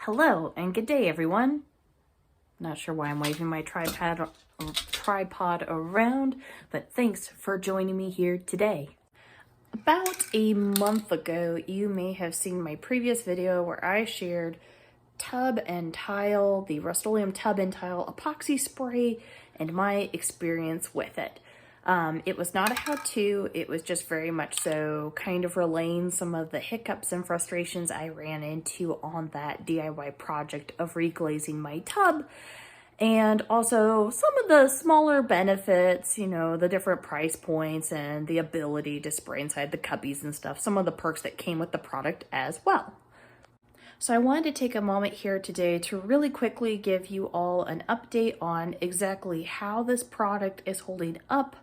Hello and good day, everyone. Not sure why I'm waving my tripod around, but thanks for joining me here today. About a month ago, you may have seen my previous video where I shared Tub and Tile, the Rust-oleum Tub and Tile epoxy spray, and my experience with it. It was not a how-to, it was just very much so kind of relaying some of the hiccups and frustrations I ran into on that DIY project of reglazing my tub, and also some of the smaller benefits, you know, the different price points and the ability to spray inside the cubbies and stuff, some of the perks that came with the product as well. So I wanted to take a moment here today to really quickly give you all an update on exactly how this product is holding up,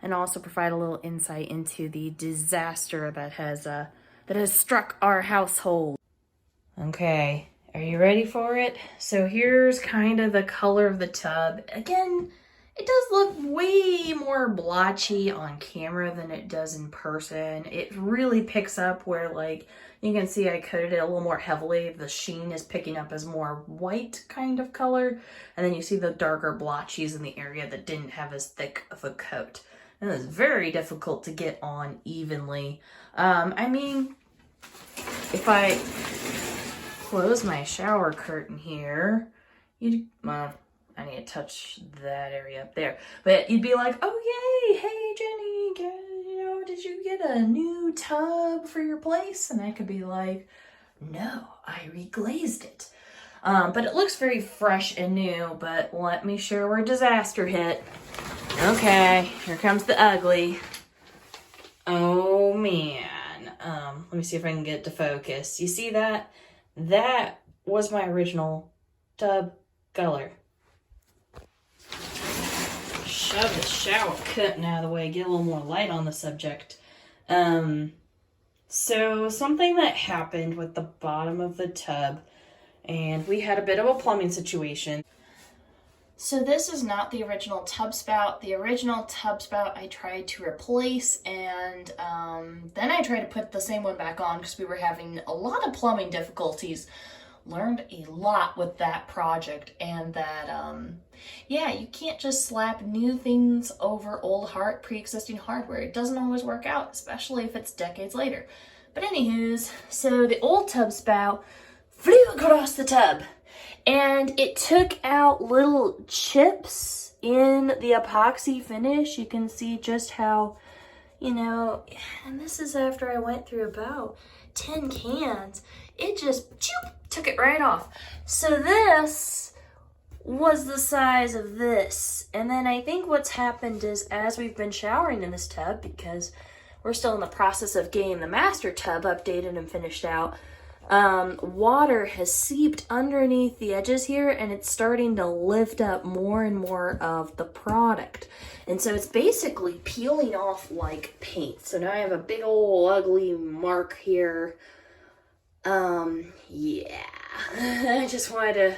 and also provide a little insight into the disaster that has struck our household. Okay, are you ready for it? So here's kind of the color of the tub. Again, it does look way more blotchy on camera than it does in person. It really picks up where, like, you can see I coated it a little more heavily. The sheen is picking up as more white kind of color. And then you see the darker blotchies in the area that didn't have as thick of a coat. And it's very difficult to get on evenly. I mean, if I close my shower curtain here, I need to touch that area up there. But you'd be like, oh yay, hey Jenny, did you get a new tub for your place? And I could be like, no, I reglazed it. But it looks very fresh and new, but let me share where disaster hit. Okay, here comes the ugly. Oh man. Let me see if I can get it to focus. You see that? That was my original tub color. Shove the shower curtain out of the way, get a little more light on the subject. So something that happened with the bottom of the tub, and we had a bit of a plumbing situation. So this is not the original tub spout. The original tub spout I tried to replace, and then I tried to put the same one back on because we were having a lot of plumbing difficulties. Learned a lot with that project, and that yeah, you can't just slap new things over old pre-existing hardware. It doesn't always work out, especially if it's decades later. But anywho's, so the old tub spout flew across the tub, and it took out little chips in the epoxy finish. You can see just how, and this is after I went through about 10 cans. It just took it right off. So this was the size of this. And then I think what's happened is, as we've been showering in this tub, because we're still in the process of getting the master tub updated and finished out, water has seeped underneath the edges here, and it's starting to lift up more and more of the product. And so it's basically peeling off like paint. So now I have a big old ugly mark here. Yeah, I just wanted to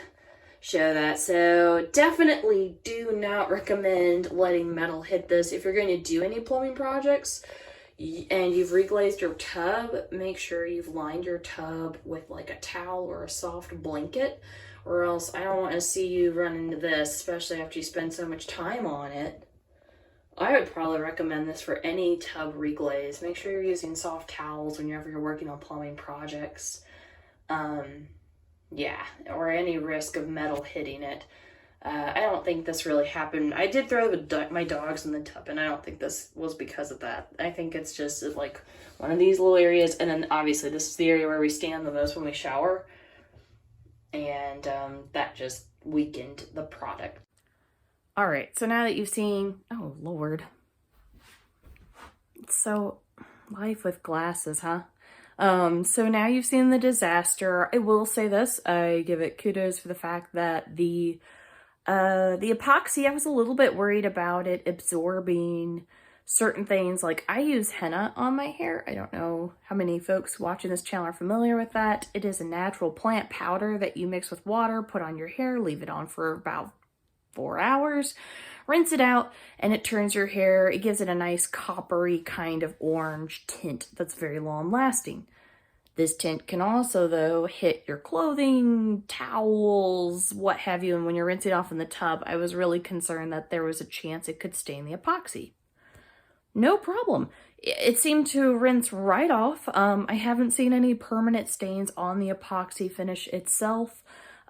show that. So definitely do not recommend letting metal hit this. If you're going to do any plumbing projects and you've reglazed your tub, make sure you've lined your tub with like a towel or a soft blanket, or else I don't want to see you run into this, especially after you spend so much time on it. I would probably recommend this for any tub reglaze. Make sure you're using soft towels whenever you're working on plumbing projects. Yeah, or any risk of metal hitting it. I don't think this really happened. I did throw my dogs in the tub, and I don't think this was because of that. I think it's just like one of these little areas, and then obviously this is the area where we stand the most when we shower, and that just weakened the product. All right, so now that you've seen, oh Lord. So, life with glasses, huh? So now you've seen the disaster. I will say this, I give it kudos for the fact that the epoxy, I was a little bit worried about it absorbing certain things. Like, I use henna on my hair. I don't know how many folks watching this channel are familiar with that. It is a natural plant powder that you mix with water, put on your hair, leave it on for about 4 hours, rinse it out, and it turns your hair, it gives it a nice coppery kind of orange tint that's very long lasting. This tint can also, though, hit your clothing, towels, what have you, and when you're rinsing off in the tub, I was really concerned that there was a chance it could stain the epoxy. No problem. It seemed to rinse right off. I haven't seen any permanent stains on the epoxy finish itself.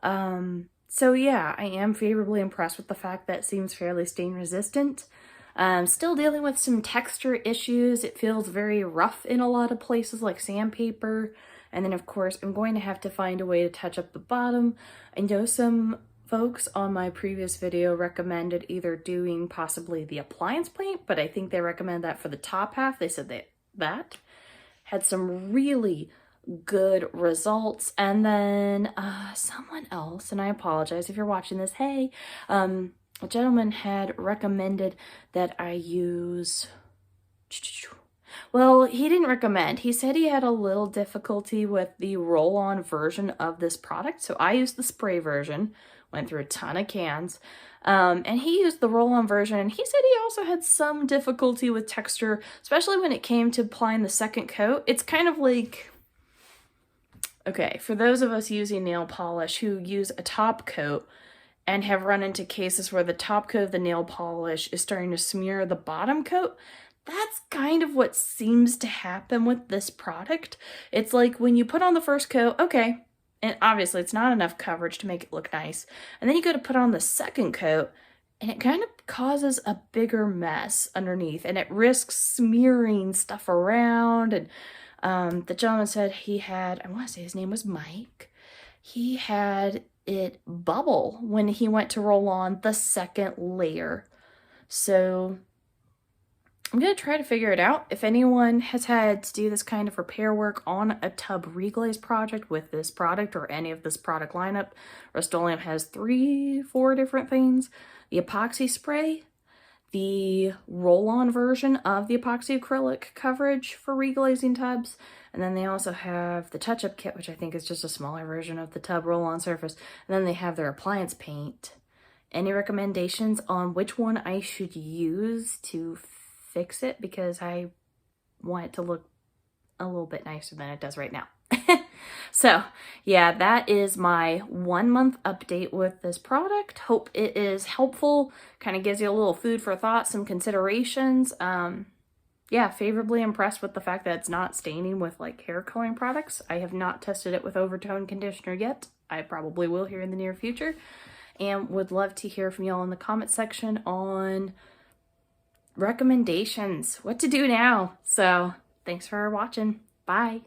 So yeah, I am favorably impressed with the fact that it seems fairly stain resistant. Still dealing with some texture issues. It feels very rough in a lot of places like sandpaper. And then of course, I'm going to have to find a way to touch up the bottom. I know some folks on my previous video recommended either doing possibly the appliance paint, but I think they recommend that for the top half. They said that had some really good results. And then someone else, and I apologize if you're watching this, hey, a gentleman had recommended that I use, well, he didn't recommend. He said he had a little difficulty with the roll-on version of this product. So I used the spray version, went through a ton of cans, and he used the roll-on version. And he said he also had some difficulty with texture, especially when it came to applying the second coat. It's kind of like, okay, for those of us using nail polish who use a top coat, and have run into cases where the top coat of the nail polish is starting to smear the bottom coat, that's kind of what seems to happen with this product. It's like when you put on the first coat, okay, and obviously it's not enough coverage to make it look nice, and then you go to put on the second coat, and it kind of causes a bigger mess underneath, and it risks smearing stuff around. And the gentleman said he had, I want to say his name was Mike, he had it bubble when he went to roll on the second layer. So I'm going to try to figure it out. If anyone has had to do this kind of repair work on a tub reglaze project with this product or any of this product lineup, Rust-oleum has 3-4 different things. The epoxy spray, the roll-on version of the epoxy acrylic coverage for reglazing tubs, and then they also have the touch-up kit, which I think is just a smaller version of the tub roll-on surface, and then they have their appliance paint. Any recommendations on which one I should use to fix it? Because I want it to look a little bit nicer than it does right now. So yeah, that is my 1 month update with this product. Hope it is helpful, kind of gives you a little food for thought, some considerations. Yeah, favorably impressed with the fact that it's not staining with like hair coloring products. I have not tested it with overtone conditioner yet. I probably will here in the near future, and would love to hear from y'all in the comment section on recommendations, what to do now. So thanks for watching. Bye.